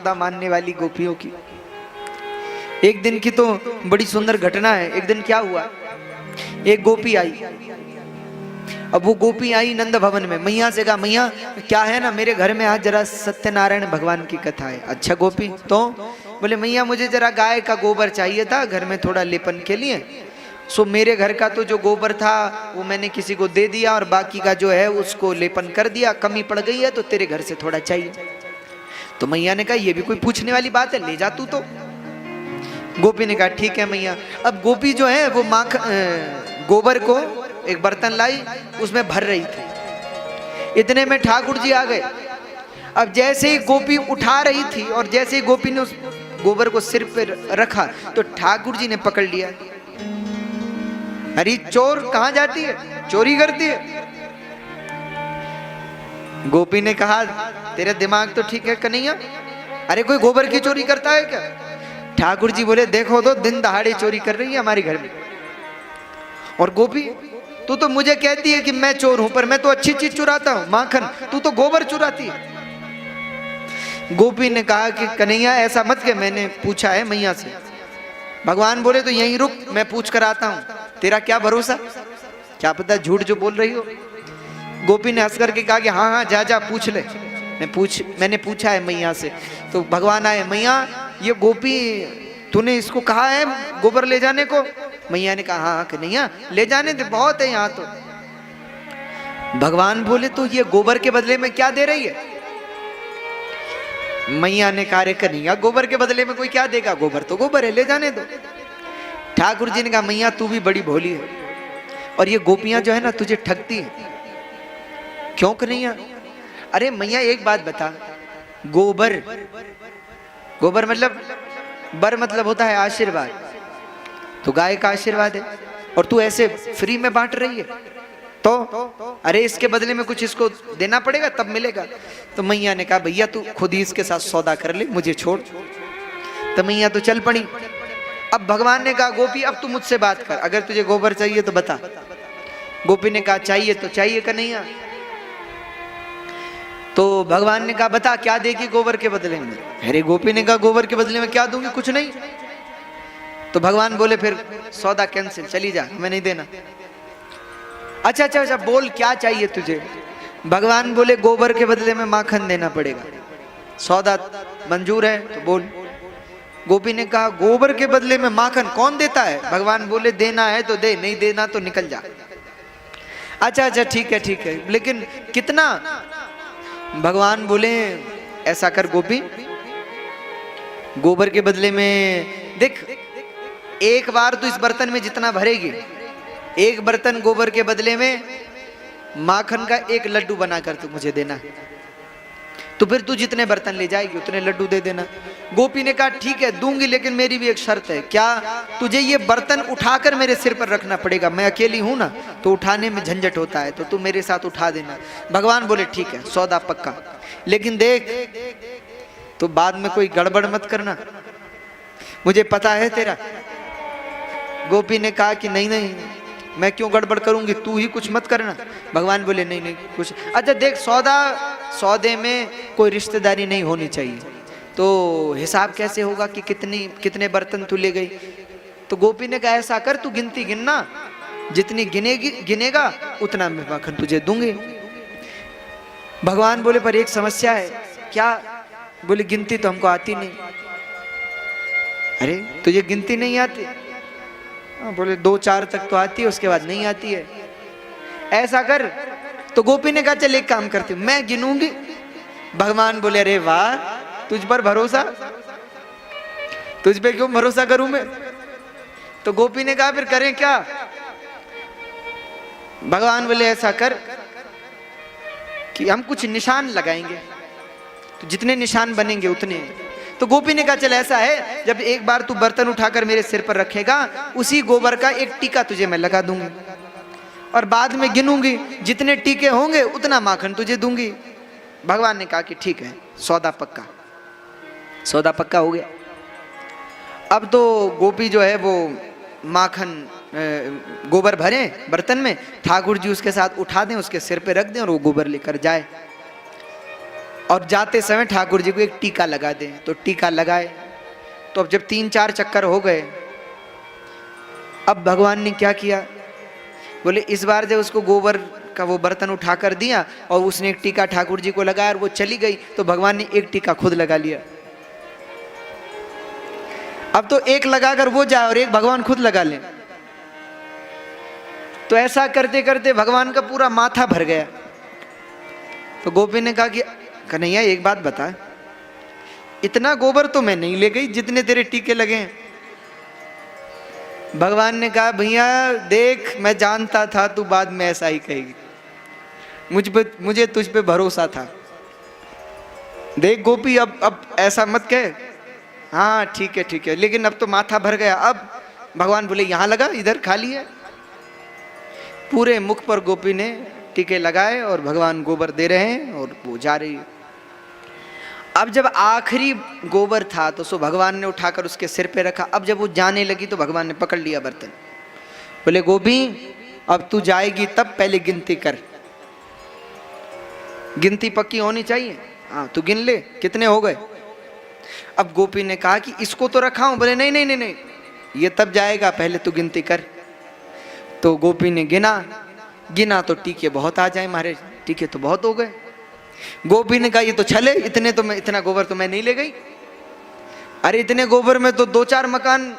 यशोदा मानने वाली गोपियों की। एक दिन की तो बड़ी सुंदर घटना है। एक दिन क्या हुआ, एक गोपी आई। अब वो गोपी आई नंद भवन में, मैया से कहा मैया क्या है ना, मेरे घर में आज जरा सत्यनारायण भगवान की कथा है। अच्छा गोपी, तो बोले मैया मुझे जरा गाय का गोबर चाहिए था घर में थोड़ा लेपन के लिए। सो मेरे घर का तो जो गोबर था वो मैंने किसी को दे दिया और बाकी का जो है उसको लेपन कर दिया, कमी पड़ गई है तो तेरे घर से थोड़ा चाहिए। तो मैया ने कहा ये भी कोई पूछने वाली बात है, ले जा तू तो। गोपी ने कहा ठीक है मैया। अब गोपी जो है वो गोबर को एक बर्तन लाई, उसमें भर रही थी। इतने में ठाकुर जी आ गए। अब जैसे ही गोपी उठा रही थी और जैसे ही गोपी ने उस गोबर को सिर पे रखा तो ठाकुर जी ने पकड़ लिया। अरे चोर कहां जाती है, चोरी करती है। गोपी ने कहा तेरा दिमाग तो ठीक है कन्हैया, अरे कोई गोबर की चोरी करता है क्या? ठाकुर जी बोले देखो तो दिन दहाड़े चोरी कर रही है हमारे घर में। और गोपी तू तो मुझे कहती है कि मैं चोर हूं, पर मैं तो अच्छी चीज चुराता हूं, माखन, तू तो गोबर चुराती है। गोपी ने कहा कि कन्हैया ऐसा मत के, मैंने पूछा है मैया से। भगवान बोले तो यहीं रुक, मैं पूछ कर आता हूं, तेरा क्या भरोसा, क्या पता झूठ जो बोल रही हो। गोपी ने हंस करके कहा कि हाँ हाँ जा जा पूछ ले, मैंने पूछा है मैया से। तो भगवान आए, मैया ये गोपी तूने इसको कहा है गोबर ले जाने को? मैया ने कहा हाँ कन्हैया ले जाने दे, बहुत है यहाँ तो। भगवान बोले तो ये गोबर के बदले में क्या दे रही है? मैया ने कहा कन्हैया गोबर के बदले में कोई क्या देगा, गोबर तो गोबर है, ले जाने दो। ठाकुर जी ने कहा मैया तू भी बड़ी भोली है और ये गोपियां जो है ना तुझे ठगती है। क्यों कन्हैया? अरे मैया एक बात बता, गोबर, गोबर मतलब बर मतलब होता है आशीर्वाद, तो गाय का आशीर्वाद है और तू ऐसे फ्री में बांट रही है, तो अरे इसके बदले में कुछ इसको देना पड़ेगा तब मिलेगा। तो मैया ने कहा भैया तू खुद ही इसके साथ सौदा कर ले, मुझे छोड़। तो मैया तो चल पड़ी। अब भगवान ने कहा गोपी अब तू मुझसे बात कर, अगर तुझे गोबर चाहिए तो बता। गोपी ने कहा चाहिए तो चाहिए कन्हैया। तो भगवान ने कहा बता क्या देगी गोबर के बदले में? अरे गोपी ने कहा गोबर के बदले में क्या दूंगी, कुछ नहीं। तो भगवान बोले फिर सौदा कैंसिल, चली जा, मैं नहीं देना। अच्छा अच्छा अच्छा बोल क्या चाहिए तुझे? भगवान बोले गोबर के बदले में माखन देना पड़ेगा, सौदा मंजूर है तो बोल। गोपी ने कहा गोबर के बदले में माखन कौन देता है? भगवान बोले देना है तो दे, नहीं देना तो निकल जा। अच्छा अच्छा ठीक है लेकिन कितना? भगवान बोले ऐसा कर गोपी, गोबर के बदले में देख, एक बार तो इस बर्तन में जितना भरेगी, एक बर्तन गोबर के बदले में माखन का एक लड्डू बनाकर तू मुझे देना, तो फिर तू जितने बर्तन ले जाएगी उतने लड्डू दे देना। गोपी ने कहा ठीक है दूंगी, लेकिन मेरी भी एक शर्त है। क्या? तुझे ये बर्तन उठाकर मेरे सिर पर रखना पड़ेगा, मैं अकेली हूं ना तो उठाने में झंझट होता है, तो तू मेरे साथ उठा देना। भगवान बोले ठीक है सौदा पक्का, लेकिन देख तो बाद में कोई गड़बड़ मत करना, मुझे पता है तेरा। गोपी ने कहा कि नहीं नहीं मैं क्यों गड़बड़ करूंगी, तू ही कुछ मत करना। भगवान बोले नहीं नहीं कुछ। अच्छा देख सौदे में कोई रिश्तेदारी नहीं होनी चाहिए, तो हिसाब कैसे होगा कि कितने बर्तन तू ले गई? तो गोपी ने कहा ऐसा कर तू गिनती गिनना, जितनी गिनेगा उतना मैं माखन तुझे दूंगी। भगवान बोले पर एक समस्या है। क्या? बोले गिनती तो हमको आती नहीं। अरे तुझे गिनती नहीं आती? बोले 2-4 तक तो आती है, उसके बाद नहीं आती है। ऐसा कर, तो गोपी ने कहा चल एक काम करती हूं मैं गिनूंगी। भगवान बोले अरे वाह तुझ पर भरोसा, तुझ पे क्यों भरोसा करूं मैं? तो गोपी ने कहा फिर करें क्या? भगवान बोले ऐसा कर कि हम कुछ निशान लगाएंगे, तो जितने निशान बनेंगे उतने। तो गोपी ने कहा चल ऐसा है, जब एक बार तू बर्तन उठाकर मेरे सिर पर रखेगा उसी गोबर का एक टीका तुझे मैं लगा दूंगी और बाद में गिनूंगी, जितने टीके होंगे उतना माखन तुझे दूंगी। भगवान ने कहा कि ठीक है सौदा पक्का। सौदा पक्का हो गया। अब तो गोपी जो है वो माखन गोबर भरे बर्तन में, ठाकुर जी उसके साथ उठा दें, उसके सिर पे रख दें और वो गोबर लेकर जाए। और जाते समय ठाकुर जी को एक टीका लगा दें। तो टीका लगाए। तो अब जब 3-4 चक्कर हो गए, अब भगवान ने क्या किया, बोले इस बार जब उसको गोबर का वो बर्तन उठा कर दिया और उसने एक टीका ठाकुर जी को लगाया और वो चली गई, तो भगवान ने एक टीका खुद लगा लिया। अब तो एक लगाकर वो जाए और एक भगवान खुद लगा लें। तो ऐसा करते करते भगवान का पूरा माथा भर गया। तो गोपी ने कहा कि कन्हैया एक बात बता, इतना गोबर तो मैं नहीं ले गई जितने तेरे टीके लगे हैं। भगवान ने कहा भैया देख, मैं जानता था तू बाद में ऐसा ही कहेगी, मुझे तुझ पे भरोसा था। देख गोपी, अब ऐसा मत कह। हाँ ठीक है, लेकिन अब तो माथा भर गया। अब भगवान बोले यहां लगा, इधर खाली है। पूरे मुख पर गोपी ने टीके लगाए और भगवान गोबर दे रहे हैं और वो जा रही है। अब जब आखिरी गोबर था तो सो भगवान ने उठाकर उसके सिर पे रखा। अब जब वो जाने लगी तो भगवान ने पकड़ लिया बर्तन। बोले गोपी, अब तू जाएगी तब पहले गिनती कर, गिनती पक्की होनी चाहिए। हाँ तू गिन ले कितने हो गए। अब गोपी ने कहा कि इसको तो रखा हूं। बोले नहीं, ये तब जाएगा, पहले तू गिनती कर। तो गोपी ने गिना तो टीके बहुत आ जाए महाराज, टीके तो बहुत हो गए। गोपी ने कहा ये तो छले, इतना गोबर तो मैं नहीं ले गई। अरे इतने गोबर में तो 2-4 मकान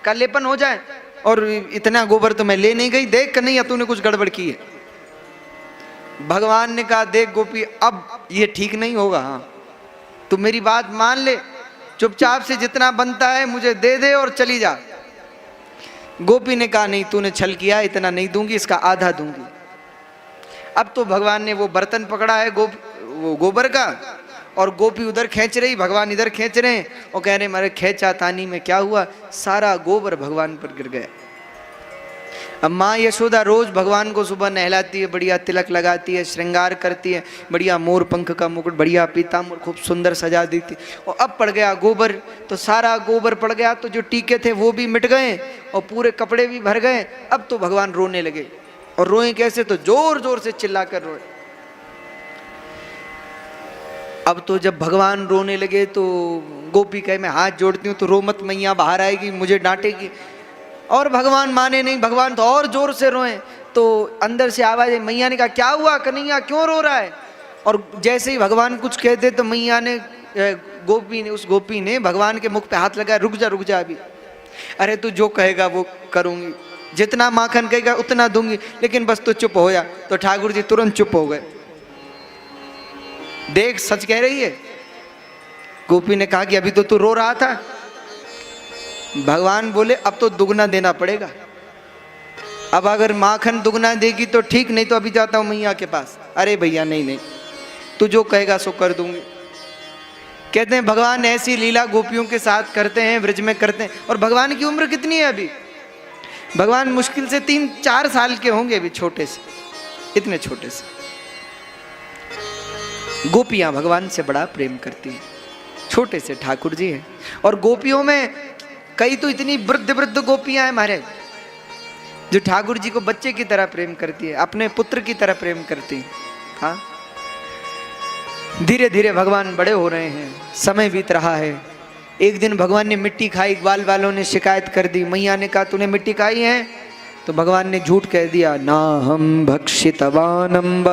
का लेपन हो जाए और इतना गोबर तो मैं ले नहीं गई। देख कन्हैया तूने कुछ गड़बड़ की है। भगवान ने कहा देख गोपी, अब ये ठीक नहीं होगा। हाँ तू मेरी बात मान ले, चुपचाप से जितना बनता है मुझे दे दे और चली जा। गोपी ने कहा नहीं, तूने छल किया, इतना नहीं दूंगी, इसका आधा दूंगी। अब तो भगवान ने वो बर्तन पकड़ा है वो गोबर का, और गोपी उधर खींच रही, भगवान इधर खींच रहे हैं और कह रहे मारे खींचा तानी में क्या हुआ, सारा गोबर भगवान पर गिर गया। अब माँ यशोदा रोज भगवान को सुबह नहलाती है, बढ़िया तिलक लगाती है, श्रृंगार करती है, बढ़िया मोर पंख का मुकुट, बढ़िया पीताम्बर खूब सुंदर सजा दी थी। और अब पड़ गया गोबर, तो सारा गोबर पड़ गया, तो जो टीके थे वो भी मिट गए और पूरे कपड़े भी भर गए। अब तो भगवान रोने लगे, और रोए कैसे, तो जोर जोर से चिल्लाकर रोए। अब तो जब भगवान रोने लगे तो गोपी कहे मैं हाथ जोड़ती हूँ तो रो मत मैया, बाहर आएगी मुझे डांटेगी। और भगवान माने नहीं, भगवान तो और जोर से रोए। तो अंदर से आवाज आई, मैया ने कहा क्या हुआ कन्हैया, क्यों रो रहा है। और जैसे ही भगवान कुछ कहते तो मैया ने उस गोपी ने भगवान के मुख पे हाथ लगाया, रुक जा अभी। अरे तू जो कहेगा वो करूंगी, जितना माखन कहेगा उतना दूंगी, लेकिन बस तू चुप हो जा। तो ठाकुर जी तुरंत चुप हो गए। देख सच कह रही है। गोपी ने कहा कि अभी तो तू रो रहा था। भगवान बोले अब तो दुगना देना पड़ेगा, अब अगर माखन दुगना देगी तो ठीक, नहीं तो अभी जाता हूं मैया के पास। अरे भैया नहीं, तू जो कहेगा सो कर दूंगी। कहते हैं भगवान ऐसी लीला गोपियों के साथ करते हैं, ब्रज में करते हैं। और भगवान की उम्र कितनी है अभी, भगवान मुश्किल से 3-4 साल के होंगे अभी, छोटे से, इतने छोटे से। गोपियां भगवान से बड़ा प्रेम करती हैं, छोटे से ठाकुर जी हैं। और गोपियों में कई तो इतनी वृद्ध गोपियां हैं हमारे, जो ठाकुर जी को बच्चे की तरह प्रेम करती है, अपने पुत्र की तरह प्रेम करती है। हाँ धीरे धीरे भगवान बड़े हो रहे हैं, समय बीत रहा है। एक दिन भगवान ने मिट्टी खाई, ग्वाल वालों ने शिकायत कर दी। मैया ने कहा तूने मिट्टी खाई है, तो भगवान ने झूठ कह दिया, ना हम भक्षितवानम्ब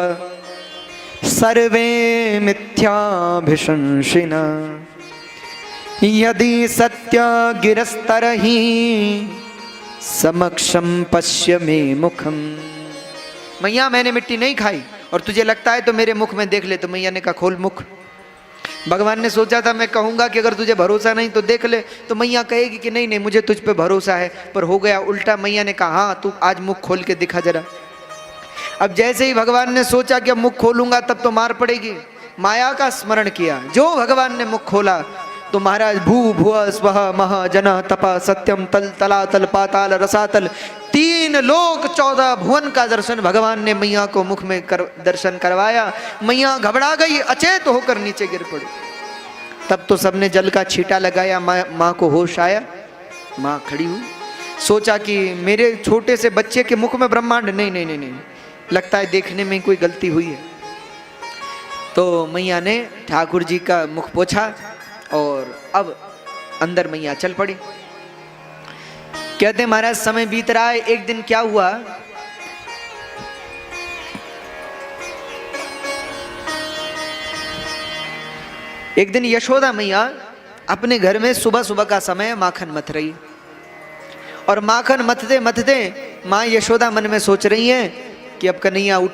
सर्वे मिथ्याभिशंसिना यदि सत्य गिरस्तरहि समक्षम पश्य मे मुखम। मैया मैंने मिट्टी नहीं खाई और तुझे लगता है तो मेरे मुख में देख ले। तो मैया ने कहा खोल मुख। भगवान ने सोचा था मैं कहूंगा कि अगर तुझे भरोसा नहीं तो देख ले, तो मैया कहेगी कि नहीं मुझे तुझ पे भरोसा है, पर हो गया उल्टा। मैया ने कहा हाँ तू आज मुख खोल के दिखा जरा। अब जैसे ही भगवान ने सोचा कि अब मुख खोलूंगा तब तो मार पड़ेगी, माया का स्मरण किया। जो भगवान ने मुख खोला तो महाराज भू भुव स्वः मह जन तप सत्यम तल तलातल पाताल रसातल, 3 लोक 14 भुवन का दर्शन भगवान ने मैया को मुख में दर्शन करवाया। मैया घबरा गई, अचेत होकर नीचे गिर पड़ी। तब तो सबने जल का छींटा लगाया, माँ को होश आया। माँ खड़ी हुई, सोचा कि मेरे छोटे से बच्चे के मुख में ब्रह्मांड, नहीं, लगता है देखने में कोई गलती हुई है। तो मैया ने ठाकुर जी का मुख पोछा और अब अंदर मैया चल पड़ी। कहते महाराज समय बीत रहा है। एक दिन क्या हुआ, एक दिन यशोदा मैया अपने घर में सुबह सुबह का समय माखन मथ रही, और माखन मथते मथते माँ यशोदा मन में सोच रही है कि अब कन्हैया उठ